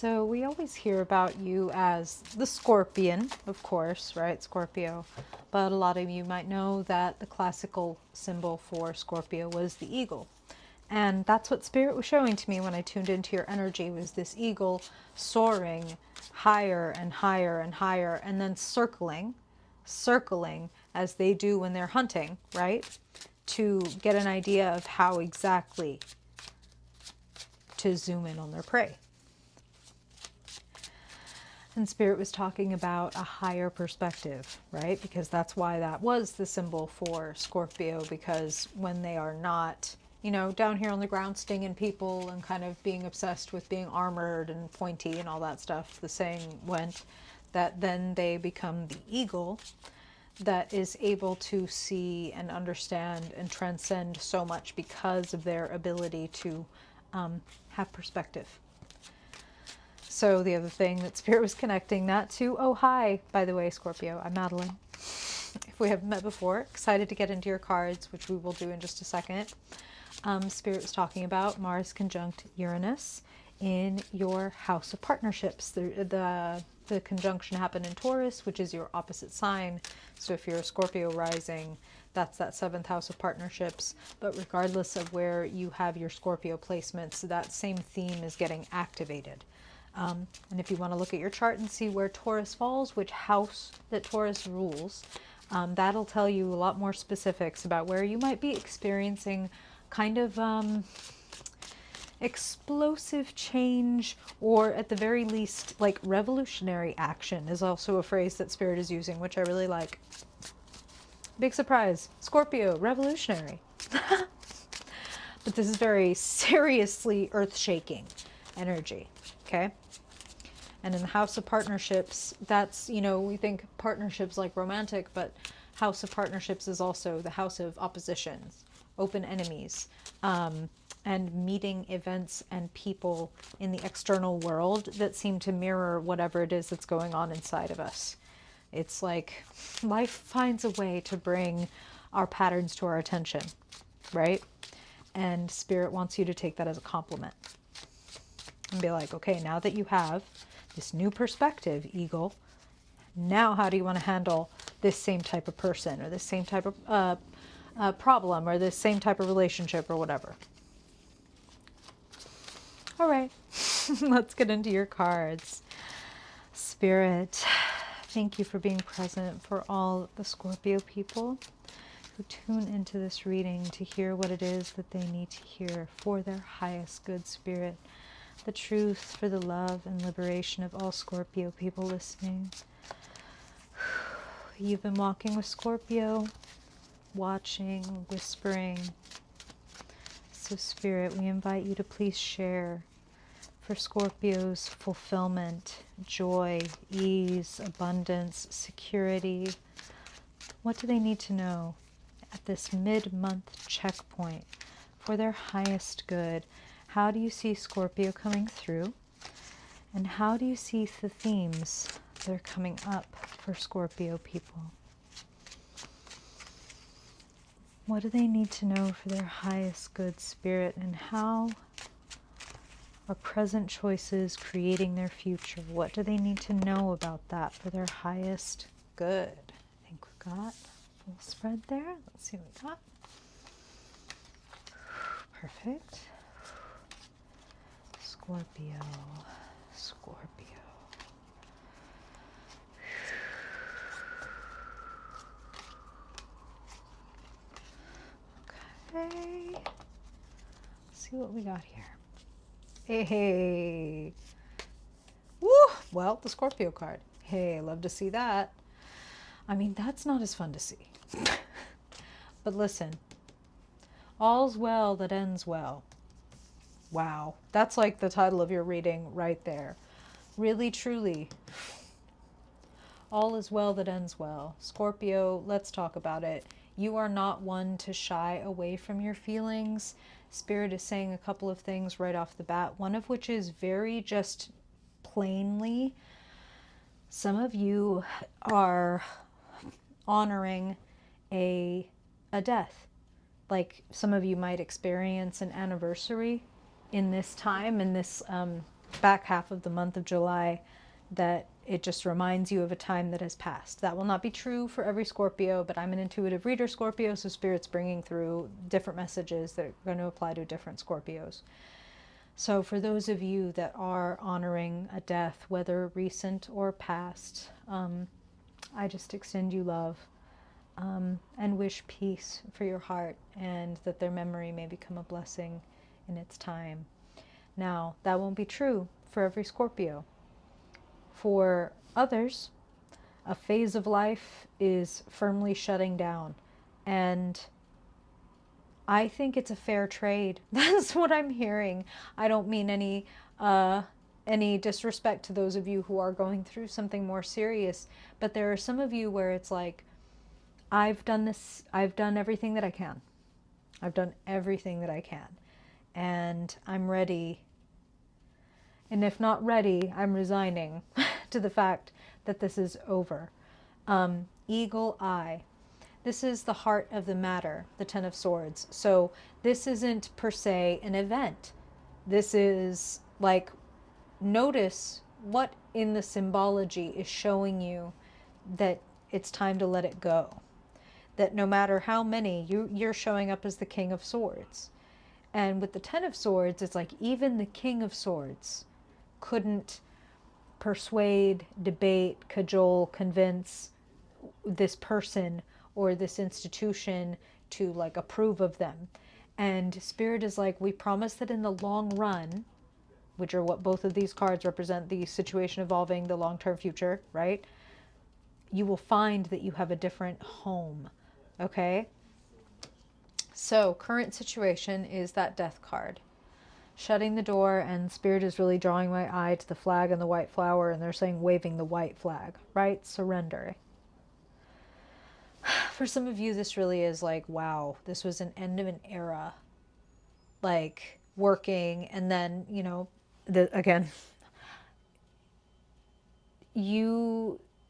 So we always hear about you as the scorpion, of course, right? Scorpio. But a lot of you might know that the classical symbol for Scorpio was the eagle. And that's what Spirit was showing to me when I tuned into your energy, was this eagle soaring higher and higher and higher, and then circling as they do when they're hunting, right? To get an idea of how exactly to zoom in on their prey. And Spirit was talking about a higher perspective, right? Because that's why that was the symbol for Scorpio, because when they are not, you know, down here on the ground stinging people and kind of being obsessed with being armored and pointy and all that stuff, the saying went that then they become the eagle that is able to see and understand and transcend so much because of their ability to have perspective. So the other thing that Spirit was connecting that to, oh hi, by the way, Scorpio, I'm Madeline. If we haven't met before, excited to get into your cards, which we will do in just a second. Spirit was talking about Mars conjunct Uranus in your house of partnerships. The conjunction happened in Taurus, which is your opposite sign. So if you're a Scorpio rising, that's that 7th house of partnerships. But regardless of where you have your Scorpio placements, that same theme is getting activated. And if you want to look at your chart and see where Taurus falls, which house that Taurus rules, that'll tell you a lot more specifics about where you might be experiencing kind of explosive change, or at the very least, like revolutionary action is also a phrase that Spirit is using, which I really like. Big surprise, Scorpio, revolutionary. But this is very seriously earth-shaking energy, okay? And in the house of partnerships, that's, you know, we think partnerships like romantic, but house of partnerships is also the house of oppositions, open enemies, and meeting events and people in the external world that seem to mirror whatever it is that's going on inside of us. It's like life finds a way to bring our patterns to our attention, right? And Spirit wants you to take that as a compliment and be like, okay, now that you have this new perspective, Eagle, now how do you want to handle this same type of person, or this same type of problem, or this same type of relationship, or whatever. All right, let's get into your cards. Spirit, thank you for being present for all the Scorpio people who tune into this reading to hear what it is that they need to hear for their highest good, Spirit. The truth for the love and liberation of all Scorpio people listening. You've been walking with Scorpio, watching, whispering. So Spirit, we invite you to please share for Scorpio's fulfillment, joy, ease, abundance, security. What do they need to know at this mid-month checkpoint for their highest good? How do you see Scorpio coming through? And how do you see the themes that are coming up for Scorpio people? What do they need to know for their highest good, Spirit? And how are present choices creating their future? What do they need to know about that for their highest good? I think we've got full spread there. Let's see what we got. Perfect. Scorpio, Scorpio. Okay. Let's see what we got here. Hey. Woo! Well, the Scorpio card. Hey, love to see that. I mean, that's not as fun to see. But listen, all's well that ends well. Wow, that's like the title of your reading right there. Really, truly, all is well that ends well. Scorpio, let's talk about it. You are not one to shy away from your feelings. Spirit is saying a couple of things right off the bat, one of which is very just plainly, some of you are honoring a death. Like some of you might experience an anniversary in this time, in this back half of the month of July, that it just reminds you of a time that has passed. That will not be true for every Scorpio, but I'm an intuitive reader, Scorpio, so Spirit's bringing through different messages that are going to apply to different Scorpios. So for those of you that are honoring a death, whether recent or past, I just extend you love, and wish peace for your heart, and that their memory may become a blessing in its time. Now, that won't be true for every Scorpio. For others, a phase of life is firmly shutting down, and I think it's a fair trade. That's what I'm hearing. I don't mean any disrespect to those of you who are going through something more serious, but there are some of you where it's like, I've done this, I've done everything that I can. I've done everything that I can, and I'm ready. And if not ready, I'm resigning to the fact that this is over. Eagle eye. This is the heart of the matter, the Ten of Swords. So this isn't per se an event. This is like, notice what in the symbology is showing you that it's time to let it go. That no matter how many, you're showing up as the King of Swords. And with the Ten of Swords, it's like even the King of Swords couldn't persuade, debate, cajole, convince this person or this institution to like approve of them. And Spirit is like, we promise that in the long run, which are what both of these cards represent, the situation evolving, the long-term future, right? You will find that you have a different home, okay? So current situation is that Death card. Shutting the door, and Spirit is really drawing my eye to the flag and the white flower, and they're saying waving the white flag, right? Surrender. For some of you, this really is like, wow, this was an end of an era, like working, and then, you know, again,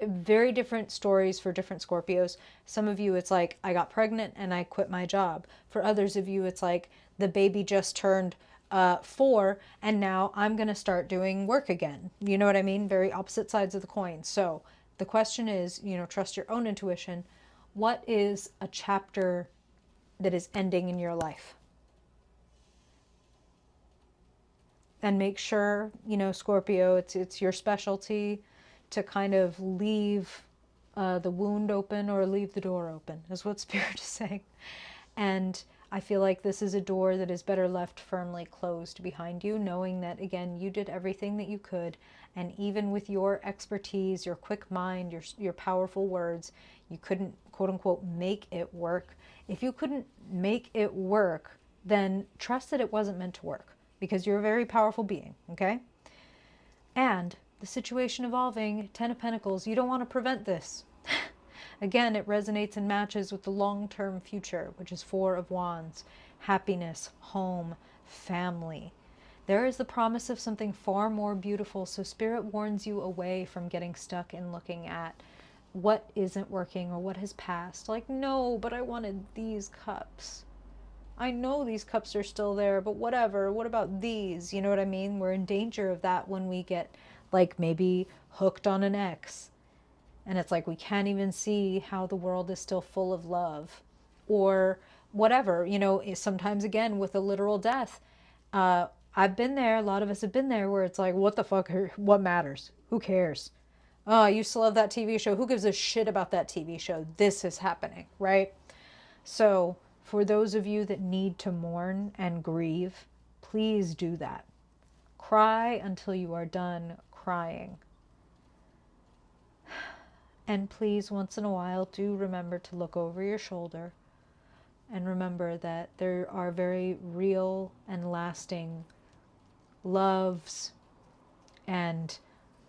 very different stories for different Scorpios. Some of you, it's like, I got pregnant and I quit my job. For others of you, it's like, the baby just turned 4 and now I'm going to start doing work again. You know what I mean? Very opposite sides of the coin. So the question is, you know, trust your own intuition. What is a chapter that is ending in your life? And make sure, you know, Scorpio, it's your specialty to kind of leave the wound open or leave the door open, is what Spirit is saying. And I feel like this is a door that is better left firmly closed behind you, knowing that, again, you did everything that you could. And even with your expertise, your quick mind, your powerful words, you couldn't, quote unquote, make it work. If you couldn't make it work, then trust that it wasn't meant to work, because you're a very powerful being, okay? And the situation evolving, Ten of Pentacles, you don't want to prevent this. Again, it resonates and matches with the long-term future, which is Four of Wands, happiness, home, family. There is the promise of something far more beautiful, so Spirit warns you away from getting stuck in looking at what isn't working or what has passed. Like, no, but I wanted these cups. I know these cups are still there, but whatever. What about these? You know what I mean? We're in danger of that when we get, like, maybe hooked on an ex. And it's like we can't even see how the world is still full of love. Or whatever, you know, sometimes, again, with a literal death. I've been there, a lot of us have been there, where it's like, what the fuck, what matters? Who cares? Oh, I used to love that TV show. Who gives a shit about that TV show? This is happening, right? So for those of you that need to mourn and grieve, please do that. Cry until you are done crying. And please, once in a while, do remember to look over your shoulder and remember that there are very real and lasting loves and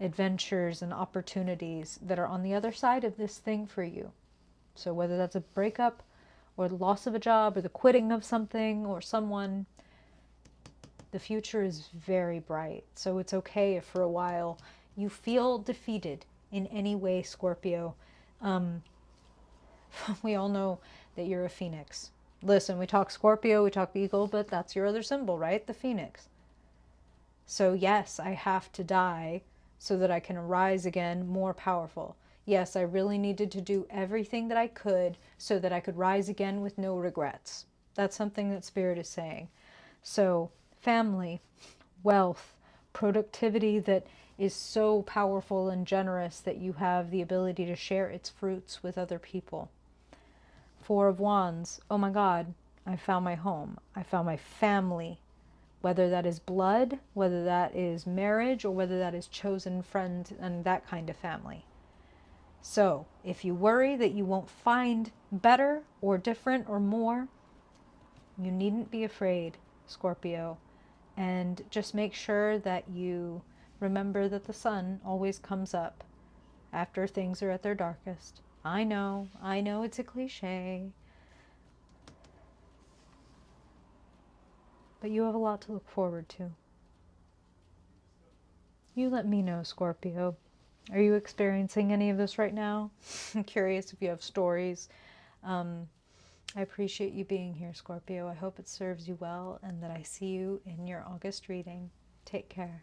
adventures and opportunities that are on the other side of this thing for you. So whether that's a breakup or the loss of a job or the quitting of something or someone, the future is very bright. So it's okay if for a while you feel defeated in any way, Scorpio. We all know that you're a phoenix. Listen, we talk Scorpio, we talk eagle, but that's your other symbol, right? The phoenix. So yes, I have to die so that I can arise again more powerful. Yes, I really needed to do everything that I could so that I could rise again with no regrets. That's something that Spirit is saying. So, family, wealth, productivity that is so powerful and generous that you have the ability to share its fruits with other people. Four of Wands, oh my God, I found my home. I found my family. Whether that is blood, whether that is marriage, or whether that is chosen friend and that kind of family. So, if you worry that you won't find better or different or more, you needn't be afraid, Scorpio. And just make sure that you remember that the sun always comes up after things are at their darkest. I know it's a cliche, but you have a lot to look forward to. You let me know, Scorpio. Are you experiencing any of this right now? I'm curious if you have stories. I appreciate you being here, Scorpio. I hope it serves you well and that I see you in your August reading. Take care.